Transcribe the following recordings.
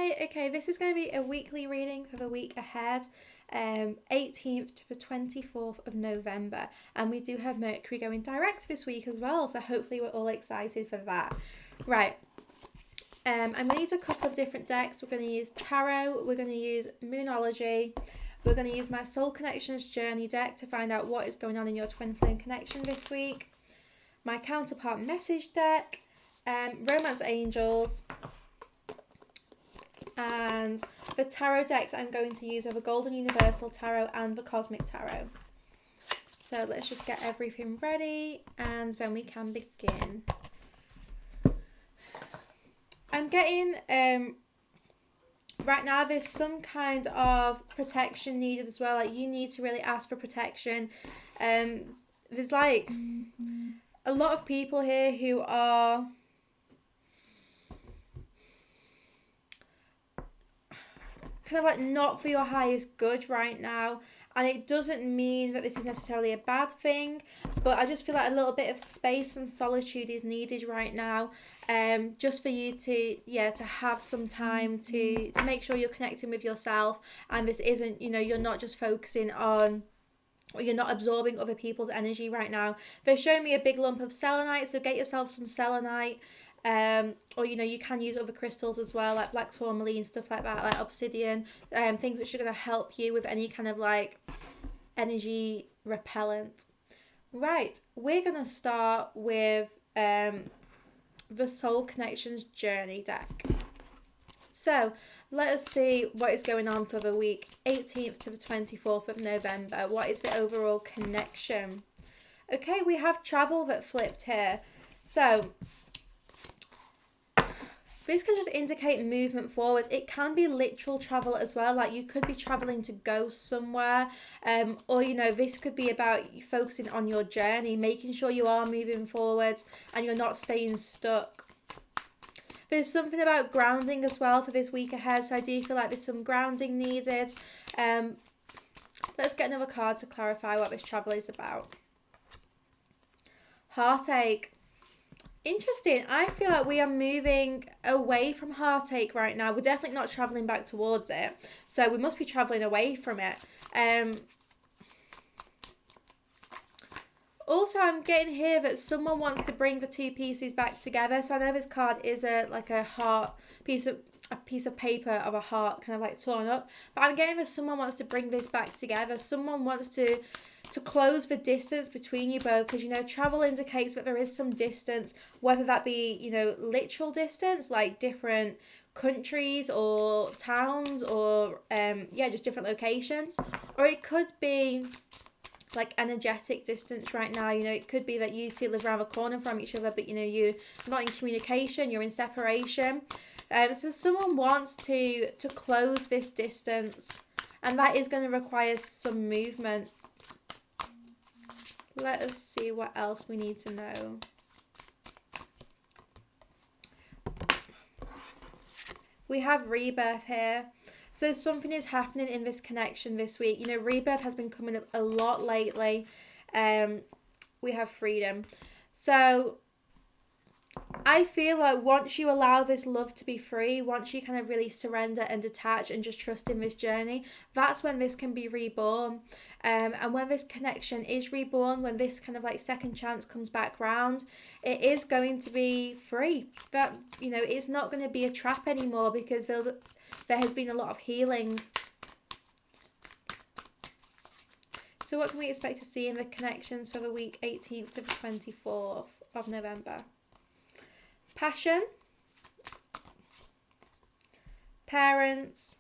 Okay, this is going to be a weekly reading for the week ahead, 18th to the 24th of November. And we do have Mercury going direct this week as well, so hopefully we're all excited for that. Right. I'm going to use a couple of different decks. We're going to use Tarot, we're going to use Moonology, we're going to use my Soul Connections Journey deck to find out what is going on in your twin flame connection this week, my Counterpart Message deck, Romance Angels, and the tarot decks I'm going to use are the Golden Universal Tarot and the Cosmic Tarot. So let's just get everything ready and then we can begin. I'm getting, right now there's some kind of protection needed as well. Like you need to really ask for protection. There's like a lot of people here who are kind of like not for your highest good right now, and it doesn't mean that this is necessarily a bad thing, but I just feel like a little bit of space and solitude is needed right now, just for you to have some time to make sure you're connecting with yourself, and this isn't, you're not just focusing on, or you're not absorbing other people's energy right now. They're showing me a big lump of selenite, so get yourself some selenite. Or you can use other crystals as well, like black tourmaline, stuff like that, like obsidian, things which are going to help you with any kind of like energy repellent. Right, we're going to start with the Soul Connections Journey deck. So let us see what is going on for the week 18th to the 24th of November. What is the overall connection? Okay, we have travel that flipped here. So this can just indicate movement forwards. It can be literal travel as well. Like you could be traveling to go somewhere. Or, this could be about focusing on your journey, making sure you are moving forwards and you're not staying stuck. There's something about grounding as well for this week ahead. So I do feel like there's some grounding needed. Let's get another card to clarify what this travel is about. Heartache. Interesting. I feel like we are moving away from heartache right now. We're definitely not traveling back towards it. So we must be traveling away from it. Also, I'm getting here that someone wants to bring the two pieces back together. So I know this card is a heart piece of paper of a heart kind of like torn up. But I'm getting that someone wants to bring this back together. Someone wants to close the distance between you both, because travel indicates that there is some distance, whether that be literal distance like different countries or towns or just different locations, or it could be like energetic distance right now. It could be that you two live around the corner from each other, but you're not in communication, you're in separation. So someone wants to close this distance, and that is going to require some movement. Let us see what else we need to know. We have rebirth here. So something is happening in this connection this week. Rebirth has been coming up a lot lately. We have freedom. So I feel like once you allow this love to be free, once you kind of really surrender and detach and just trust in this journey, that's when this can be reborn. And when this connection is reborn, when this kind of like second chance comes back round, it is going to be free. But, it's not going to be a trap anymore, because there has been a lot of healing. So what can we expect to see in the connections for the week 18th to the 24th of November? Passion, parents,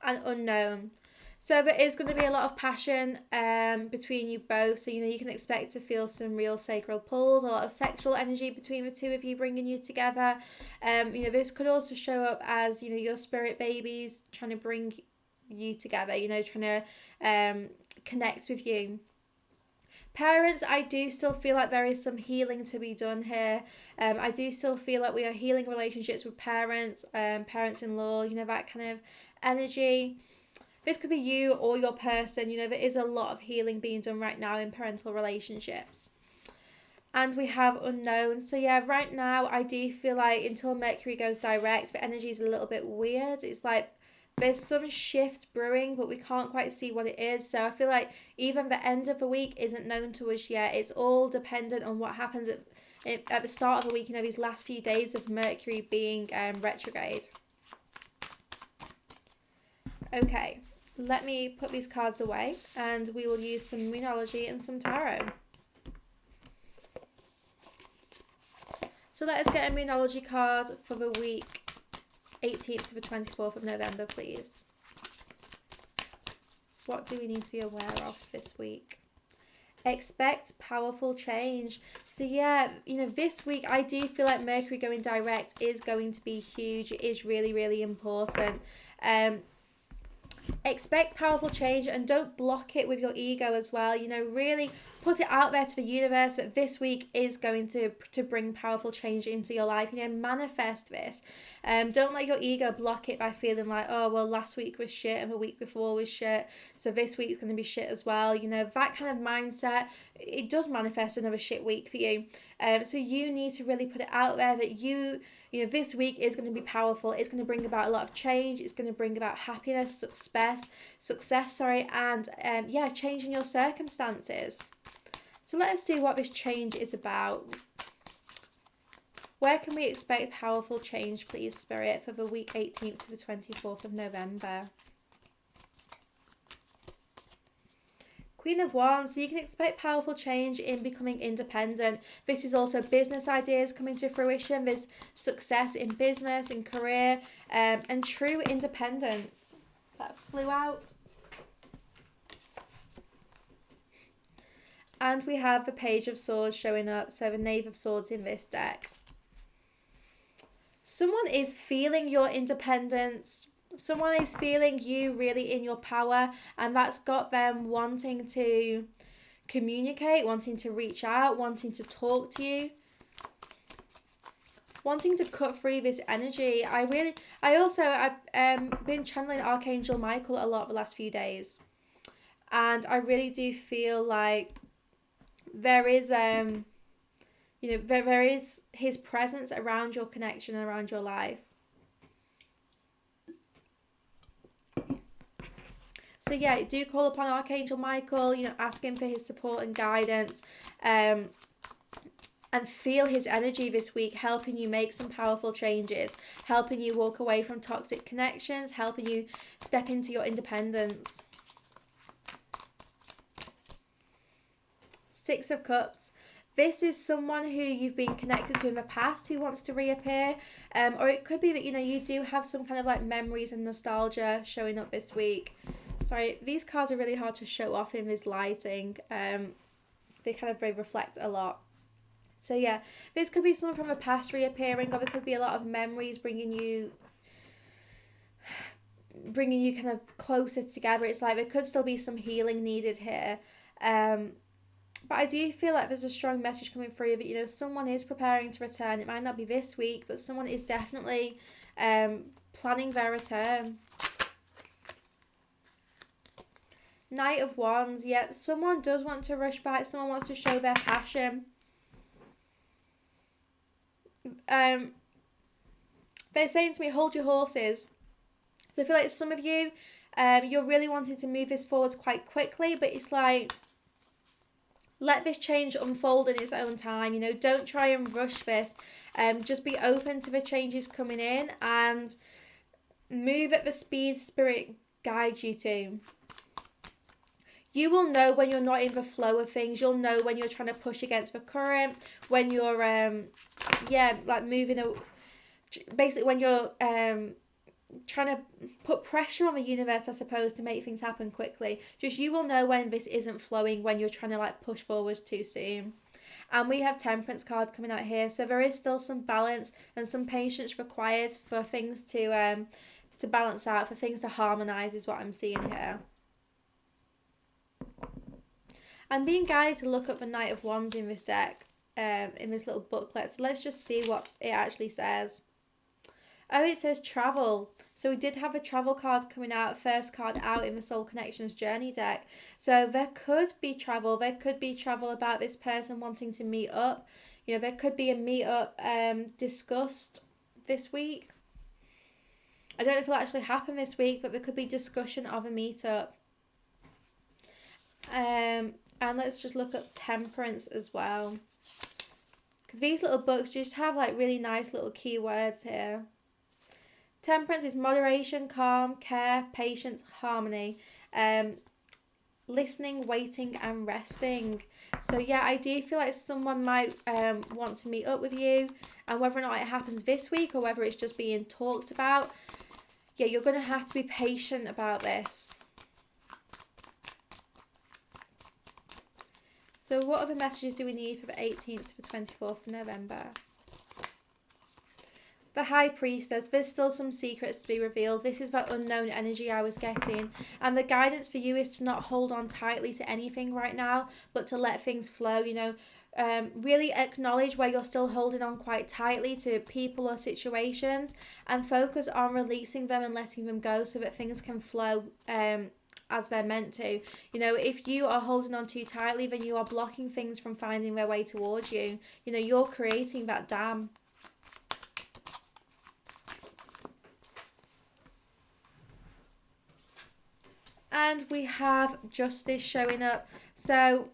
and unknown. So there is going to be a lot of passion between you both. So, you can expect to feel some real sacral pulls, a lot of sexual energy between the two of you, bringing you together. This could also show up as, your spirit babies trying to bring you together, trying to connect with you. Parents, I do still feel like there is some healing to be done here. I do still feel like we are healing relationships with parents, parents-in-law, that kind of energy. This could be you or your person. There is a lot of healing being done right now in parental relationships. And we have unknown. So yeah, right now I do feel like until Mercury goes direct, the energy is a little bit weird. It's like there's some shift brewing, but we can't quite see what it is. So I feel like even the end of the week isn't known to us yet. It's all dependent on what happens at the start of the week, these last few days of Mercury being retrograde. Okay, let me put these cards away and we will use some Moonology and some Tarot. So let us get a Moonology card for the week 18th to the 24th of November, please. What do we need to be aware of this week? Expect powerful change. So yeah, this week I do feel like Mercury going direct is going to be huge. It is really, really important. Expect powerful change and don't block it with your ego as well. Really put it out there to the universe that this week is going to bring powerful change into your life. Manifest this. Don't let your ego block it by feeling like, oh well, last week was shit and the week before was shit, so this week's going to be shit as well. That kind of mindset, it does manifest another shit week for you. So you need to really put it out there that this week is going to be powerful. It's going to bring about a lot of change. It's going to bring about happiness, success, and changing your circumstances. So let us see what this change is about. Where can we expect powerful change, please, Spirit, for the week 18th to the 24th of November? Queen of Wands, so you can expect powerful change in becoming independent. This is also business ideas coming to fruition. There's success in business and career, and true independence. That flew out. And we have the Page of Swords showing up, so the Knave of Swords in this deck. Someone is feeling your independence. Someone is feeling you really in your power, and that's got them wanting to communicate, wanting to reach out, wanting to talk to you, wanting to cut through this energy. I've been channeling Archangel Michael a lot the last few days, and I really do feel like there is there is his presence around your connection, around your life. So yeah, do call upon Archangel Michael, ask him for his support and guidance, and feel his energy this week, helping you make some powerful changes, helping you walk away from toxic connections, helping you step into your independence. Six of Cups. This is someone who you've been connected to in the past who wants to reappear, or it could be that you do have some kind of like memories and nostalgia showing up this week. Sorry, these cards are really hard to show off in this lighting. They reflect a lot. So yeah, this could be someone from the past reappearing, or there could be a lot of memories bringing you kind of closer together. It's like there could still be some healing needed here. But I do feel like there's a strong message coming through that, someone is preparing to return. It might not be this week, but someone is definitely planning their return. Knight of Wands, yeah, someone does want to rush back. Someone wants to show their passion. They're saying to me, hold your horses. So I feel like some of you, you're really wanting to move this forwards quite quickly, but it's like, let this change unfold in its own time. Don't try and rush this. Just be open to the changes coming in and move at the speed Spirit guides you to. You will know when you're not in the flow of things. You'll know when you're trying to push against the current, when you're basically when you're trying to put pressure on the universe, I suppose, to make things happen quickly. Just you will know when this isn't flowing, when you're trying to push forwards too soon. And we have Temperance cards coming out here, so there is still some balance and some patience required for things to balance out, for things to harmonize, is what I'm seeing here. I'm being guided to look up the Knight of Wands in this deck, in this little booklet. So let's just see what it actually says. Oh, it says travel. So we did have a travel card coming out, first card out in the Soul Connections journey deck. So there could be travel. There could be travel about this person wanting to meet up. You know, there could be a meet up discussed this week. I don't know if it'll actually happen this week, but there could be discussion of a meetup. And let's just look up Temperance as well. Because these little books just have like really nice little keywords here. Temperance is moderation, calm, care, patience, harmony. Listening, waiting and resting. So yeah, I do feel like someone might want to meet up with you, and whether or not it happens this week or whether it's just being talked about, yeah, you're going to have to be patient about this. So what other messages do we need for the 18th to the 24th of November? The High Priestess, there's still some secrets to be revealed. This is that unknown energy I was getting. And the guidance for you is to not hold on tightly to anything right now, but to let things flow, you know. Really acknowledge where you're still holding on quite tightly to people or situations, and focus on releasing them and letting them go so that things can flow as they're meant to. You know, if you are holding on too tightly, then you are blocking things from finding their way towards you. You know, you're creating that dam. And we have Justice showing up. So,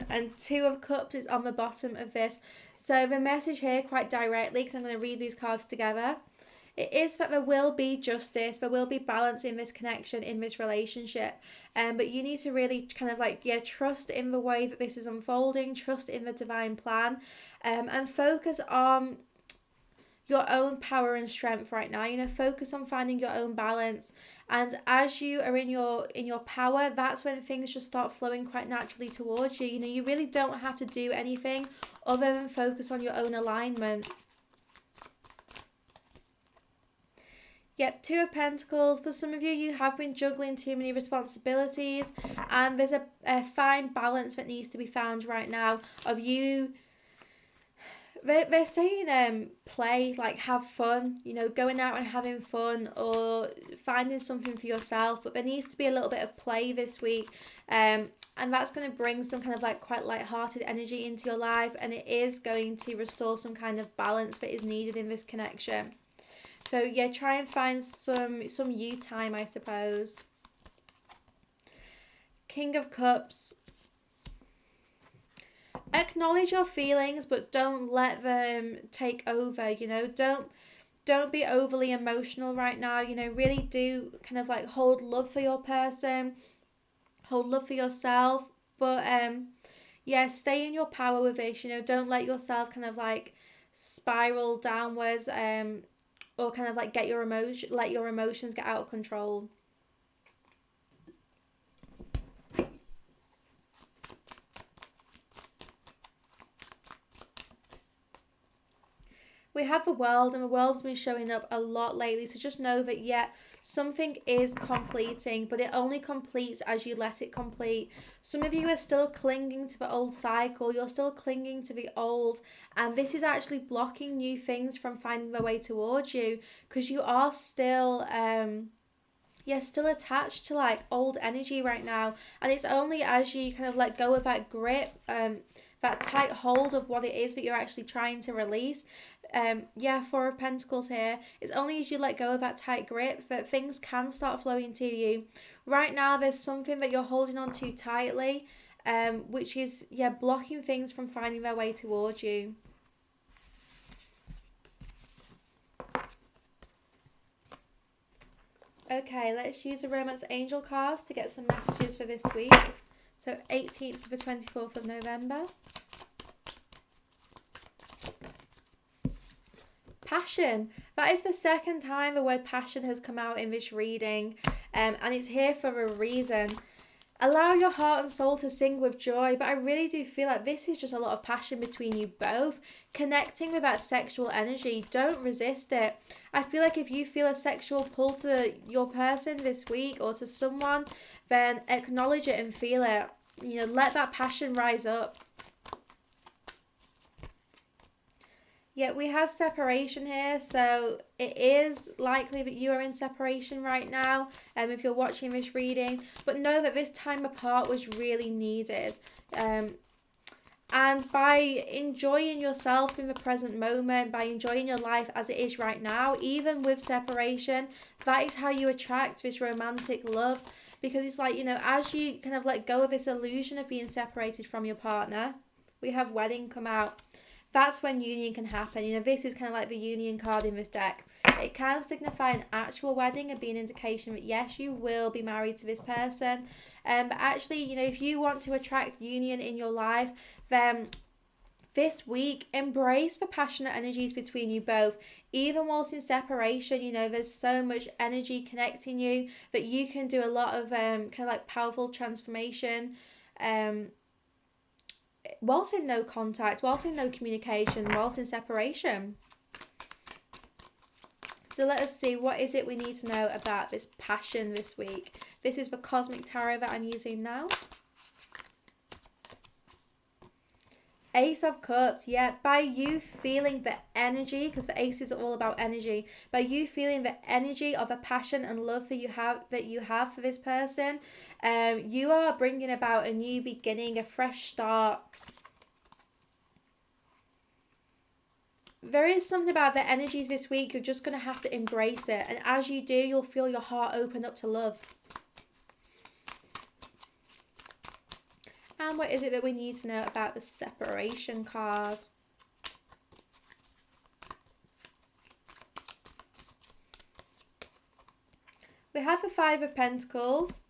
and Two of Cups is on the bottom of this. So the message here quite directly, because I'm going to read these cards together. It is that there will be justice, there will be balance in this connection, in this relationship. But you need to really kind of like, yeah, trust in the way that this is unfolding, trust in the divine plan, and focus on your own power and strength right now. You know, focus on finding your own balance, and as you are in your power, that's when things just start flowing quite naturally towards you. You know, you really don't have to do anything other than focus on your own alignment. Yep, Two of Pentacles. For some of you, you have been juggling too many responsibilities, and there's a fine balance that needs to be found right now of you. They're saying play, like have fun, you know, going out and having fun or finding something for yourself, but there needs to be a little bit of play this week, and that's going to bring some kind of like quite light-hearted energy into your life, and it is going to restore some kind of balance that is needed in this connection. So yeah, try and find some you time, I suppose. King of Cups. Acknowledge your feelings, but don't let them take over. You know, don't be overly emotional right now. You know, really do kind of like hold love for your person, hold love for yourself, but yeah, stay in your power with this. You know, don't let yourself kind of like spiral downwards, or kind of like let your emotions get out of control. We have the World, and the World's been showing up a lot lately, so just know that, yeah, something is completing, but it only completes as you let it complete. Some of you are still clinging to the old cycle, you're still clinging to the old, and this is actually blocking new things from finding their way towards you, because you are still still attached to like old energy right now, and it's only as you kind of let go of that grip, that tight hold of what it is that you're actually trying to release. Four of Pentacles here. It's only as you let go of that tight grip that things can start flowing to you. Right now, there's something that you're holding on to tightly, which is, blocking things from finding their way towards you. Okay, let's use the Romance Angel cards to get some messages for this week. So 18th to the 24th of November. Passion. That is the second time the word passion has come out in this reading, and it's here for a reason. Allow your heart and soul to sing with joy, but I really do feel like this is just a lot of passion between you both, connecting with that sexual energy. Don't resist it. I feel like if you feel a sexual pull to your person this week or to someone, then acknowledge it and feel it. You know, let that passion rise up. Yeah, we have separation here, so it is likely that you are in separation right now, if you're watching this reading, but know that this time apart was really needed. And by enjoying yourself in the present moment, by enjoying your life as it is right now, even with separation, that is how you attract this romantic love. Because it's like, as you kind of let go of this illusion of being separated from your partner, we have wedding come out. That's when union can happen. This is kind of like the union card in this deck. It can signify an actual wedding and be an indication that yes, you will be married to this person. But actually, if you want to attract union in your life, then this week, embrace the passionate energies between you both. Even whilst in separation, there's so much energy connecting you that you can do a lot of kind of like powerful transformation. Whilst in no contact, whilst in no communication, whilst in separation. So let us see, what is it we need to know about this passion this week? This is the Cosmic Tarot that I'm using now. Ace of Cups, yeah, by you feeling the energy, because the aces are all about energy, by you feeling the energy of a passion and love that you have for this person, you are bringing about a new beginning, a fresh start. There is something about the energies this week, you're just going to have to embrace it. And as you do, you'll feel your heart open up to love. And what is it that we need to know about the separation card? We have the Five of Pentacles.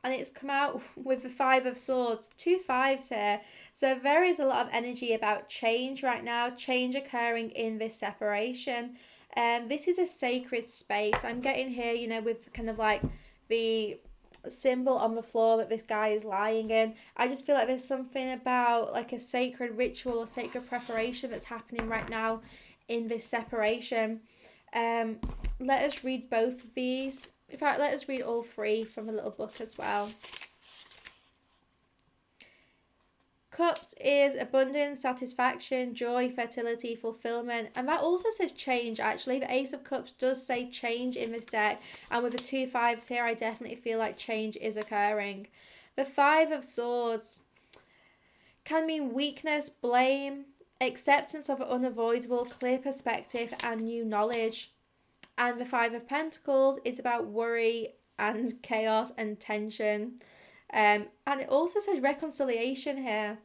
And it's come out with the Five of Swords. 2 5s here. So there is a lot of energy about change right now. Change occurring in this separation. This is a sacred space. I'm getting here, with kind of like the symbol on the floor that this guy is lying in. I just feel like there's something about like a sacred ritual, a sacred preparation that's happening right now in this separation. Let us read both of these. In fact, let us read all 3 from a little book as well. Cups is abundance, satisfaction, joy, fertility, fulfillment. And that also says change, actually. The Ace of Cups does say change in this deck. And with the 2 5s here, I definitely feel like change is occurring. The Five of Swords can mean weakness, blame, acceptance of unavoidable, clear perspective, and new knowledge. And the Five of Pentacles is about worry and chaos and tension. And it also says reconciliation here.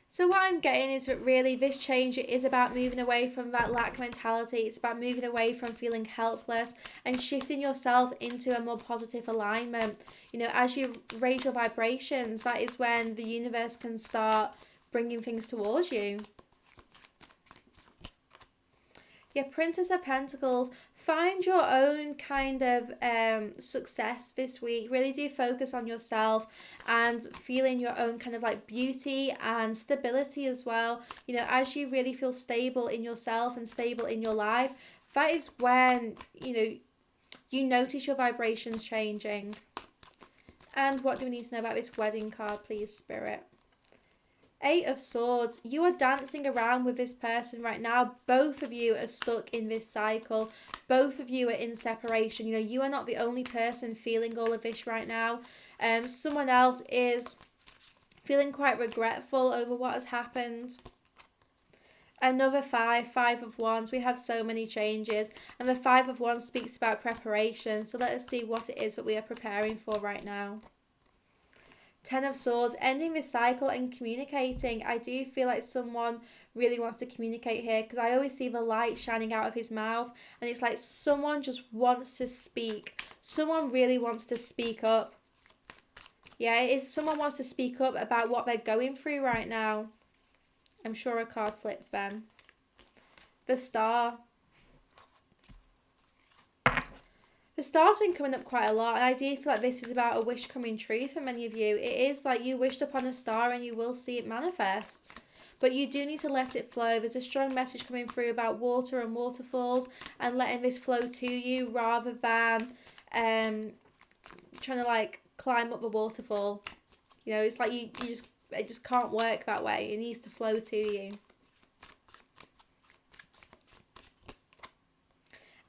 So what I'm getting is that really this change is about moving away from that lack mentality. It's about moving away from feeling helpless and shifting yourself into a more positive alignment. As you raise your vibrations, that is when the universe can start bringing things towards you. Yeah, Princess of Pentacles. Find your own kind of success this week. Really do focus on yourself and feeling your own kind of like beauty and stability as well. As you really feel stable in yourself and stable in your life, that is when, you notice your vibrations changing. And what do we need to know about this wedding card, please, Spirit? 8 of Swords. You are dancing around with this person right now. Both of you are stuck in this cycle. Both of you are in separation. You are not the only person feeling all of this right now. Someone else is feeling quite regretful over what has happened. Another 5 of Wands. We have so many changes. And the 5 of Wands speaks about preparation. So let us see what it is that we are preparing for right now. 10 of Swords, ending this cycle and communicating. I do feel like someone really wants to communicate here, because I always see the light shining out of his mouth, and it's like someone just wants to speak. Someone really wants to speak up. Yeah, it is. Someone wants to speak up about what they're going through right now. I'm sure a card flipped then. The Star. The Star's been coming up quite a lot, and I do feel like this is about a wish coming true for many of you. It is like you wished upon a star and you will see it manifest. But you do need to let it flow. There's a strong message coming through about water and waterfalls and letting this flow to you, rather than trying to like climb up the waterfall. It's like it just can't work that way. It needs to flow to you.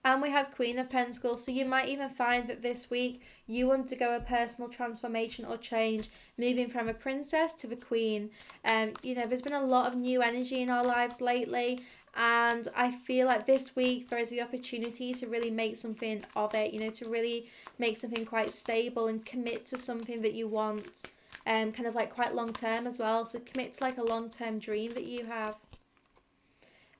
And we have Queen of Pentacles. So you might even find that this week you undergo a personal transformation or change, moving from a princess to the queen. You know, there's been a lot of new energy in our lives lately. And I feel like this week there is the opportunity to really make something of it, you know, to really make something quite stable and commit to something that you want. Kind of like quite long term as well. So commit to like a long term dream that you have.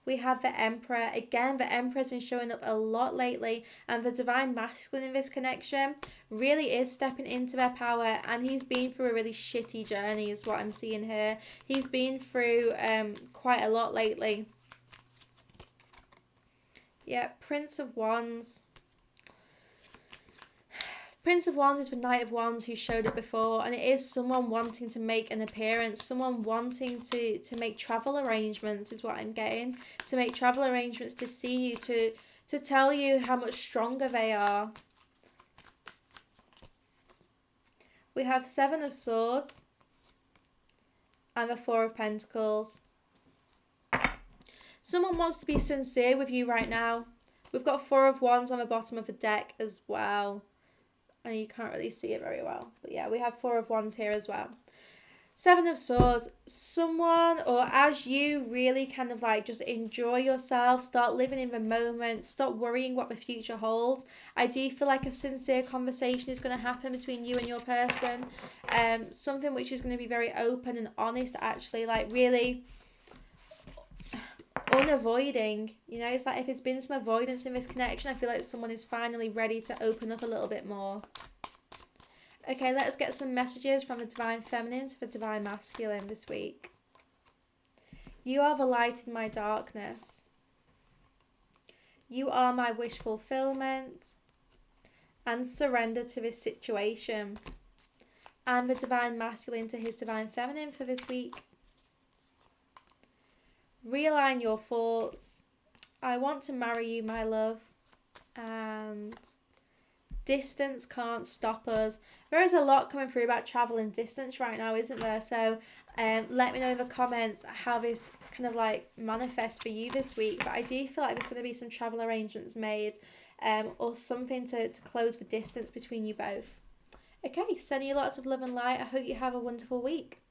We have the Emperor. Again, the Emperor has been showing up a lot lately, and the Divine Masculine in this connection really is stepping into their power, and he's been through a really shitty journey is what I'm seeing here. He's been through quite a lot lately. Yeah, Prince of Wands. Prince of Wands is the Knight of Wands who showed up before, and it is someone wanting to make an appearance, someone wanting to make travel arrangements is what I'm getting. To make travel arrangements to see you, to tell you how much stronger they are. We have Seven of Swords and the Four of Pentacles. Someone wants to be sincere with you right now. We've got Four of Wands on the bottom of the deck as well. And you can't really see it very well. But yeah, we have Four of Wands here as well. Seven of Swords. Someone, or as you really kind of like just enjoy yourself, start living in the moment, stop worrying what the future holds. I do feel like a sincere conversation is going to happen between you and your person. Something which is going to be very open and honest, actually, like really unavoiding. You know, it's like if there's been some avoidance in this connection, I feel like someone is finally ready to open up a little bit more. Okay, let's get some messages from the Divine Feminine to the Divine Masculine this week. You are the light in my darkness. You are my wish fulfillment. And surrender to this situation. And the Divine Masculine to his Divine Feminine for this week. Realign your thoughts. I want to marry you, my love. And distance can't stop us. There is a lot coming through about travel and distance right now, isn't there? So let me know in the comments how this kind of like manifests for you this week. But I do feel like there's going to be some travel arrangements made, or something to close the distance between you both. Okay, sending you lots of love and light. I hope you have a wonderful week.